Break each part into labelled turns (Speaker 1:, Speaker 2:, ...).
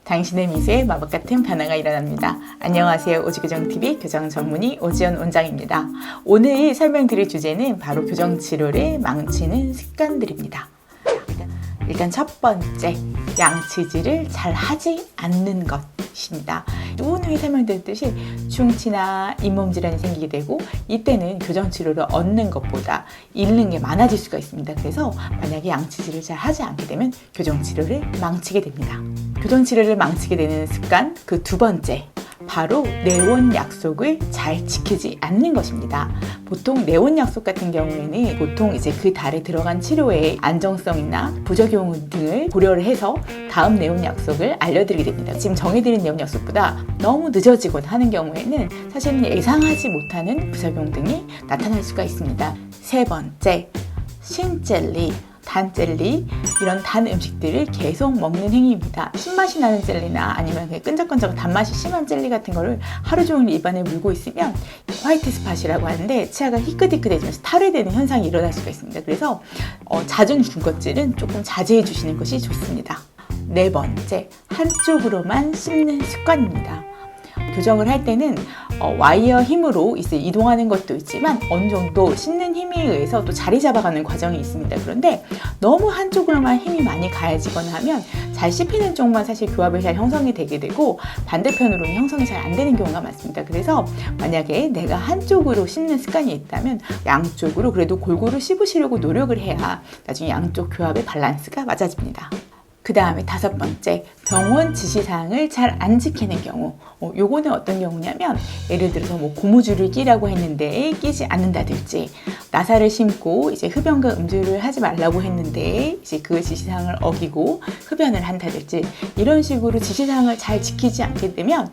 Speaker 1: 당신의 미세에 마법 같은 변화가 일어납니다. 안녕하세요. 오지교정TV 교정 전문의 오지연 원장입니다. 오늘 설명드릴 주제는 바로 교정치료를 망치는 습관들입니다. 일단 첫 번째, 양치질을 잘 하지 않는 것입니다. 누누이 설명드렸듯이 충치나 잇몸 질환이 생기게 되고, 이때는 교정치료를 얻는 것보다 잃는 게 많아질 수가 있습니다. 그래서 만약에 양치질을 잘 하지 않게 되면 교정치료를 망치게 됩니다. 교정치료를 망치게 되는 습관, 그 두 번째, 바로 내원 약속을 잘 지키지 않는 것입니다. 보통 내원 약속 같은 경우에는 보통 이제 그 달에 들어간 치료의 안정성이나 부작용 등을 고려를 해서 다음 내원 약속을 알려드리게 됩니다. 지금 정해드린 내원 약속보다 너무 늦어지거나 하는 경우에는 사실은 예상하지 못하는 부작용 등이 나타날 수가 있습니다. 세 번째, 신젤리, 단젤리, 이런 단 음식들을 계속 먹는 행위입니다. 신맛이 나는 젤리나 아니면 끈적끈적 단맛이 심한 젤리 같은 거를 하루 종일 입안에 물고 있으면 화이트 스팟이라고 하는데 치아가 희끗희끗해지면서 탈해되는 현상이 일어날 수가 있습니다. 그래서 잦은 군것질은 조금 자제해 주시는 것이 좋습니다. 네 번째, 한쪽으로만 씹는 습관입니다. 교정을 할 때는 와이어 힘으로 이제 이동하는 것도 있지만 어느 정도 씹는 힘에 의해서 또 자리 잡아가는 과정이 있습니다. 그런데 너무 한쪽으로만 힘이 많이 가해지거나 하면 잘 씹히는 쪽만 사실 교합이 잘 형성이 되게 되고 반대편으로는 형성이 잘 안 되는 경우가 많습니다. 그래서 만약에 내가 한쪽으로 씹는 습관이 있다면 양쪽으로 그래도 골고루 씹으시려고 노력을 해야 나중에 양쪽 교합의 밸런스가 맞아집니다. 그 다음에 다섯 번째, 병원 지시사항을 잘 안 지키는 경우. 요거는 어떤 경우냐면 예를 들어서 고무줄을 끼라고 했는데 끼지 않는다든지, 나사를 심고 이제 흡연과 음주를 하지 말라고 했는데 이제 그 지시사항을 어기고 흡연을 한다든지, 이런 식으로 지시사항을 잘 지키지 않게 되면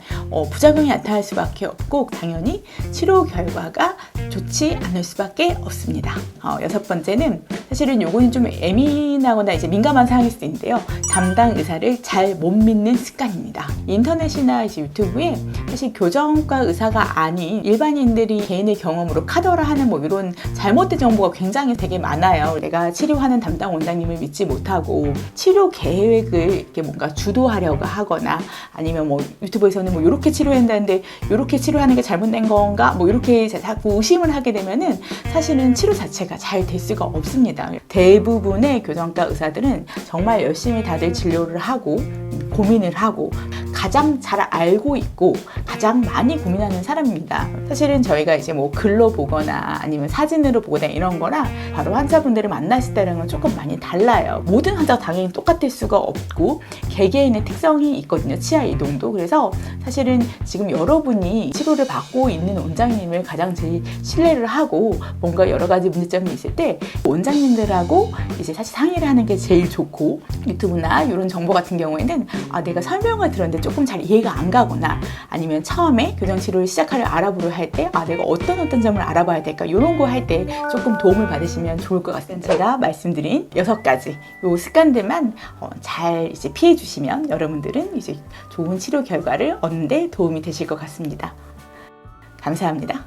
Speaker 1: 부작용이 나타날 수밖에 없고 당연히 치료 결과가 좋지 않을 수밖에 없습니다. 여섯 번째는 사실은 요거는 좀 예민하거나 이제 민감한 사항일 수도 있는데요. 담당 의사를 잘 못 믿는 습관입니다. 인터넷이나 이제 유튜브에 사실 교정과 의사가 아닌 일반인들이 개인의 경험으로 카더라 하는 이런 잘못된 정보가 굉장히 되게 많아요. 내가 치료하는 담당 원장님을 믿지 못하고 치료 계획을 이렇게 뭔가 주도하려고 하거나 아니면 유튜브에서는 이렇게 치료한다는데 이렇게 치료하는 게 잘못된 건가? 이렇게 자꾸 의심을 하게 되면은 사실은 치료 자체가 잘 될 수가 없습니다. 대부분의 교정과 의사들은 정말 열심히 다들 진료를 하고 고민을 하고 가장 잘 알고 있고 가장 많이 고민하는 사람입니다. 사실은 저희가 이제 글로 보거나 아니면 사진으로 보거나 이런 거랑 바로 환자분들을 만났을 때랑은 조금 많이 달라요. 모든 환자가 당연히 똑같을 수가 없고 개개인의 특성이 있거든요. 치아 이동도. 그래서 사실은 지금 여러분이 치료를 받고 있는 원장님을 가장 제일 신뢰를 하고 뭔가 여러 가지 문제점이 있을 때 원장님들하고 이제 사실 상의를 하는 게 제일 좋고, 유튜브나 이런 정보 같은 경우에는 내가 설명을 들었는데 조금 잘 이해가 안 가거나 아니면 처음에 교정치료를 시작하려 알아보려 할 때 내가 어떤 점을 알아봐야 될까, 이런 거 할 때 조금 도움을 받으시면 좋을 것 같습니다. 제가 말씀드린 6가지 요 습관들만 잘 이제 피해 주시면 여러분들은 이제 좋은 치료 결과를 얻는 데 도움이 되실 것 같습니다. 감사합니다.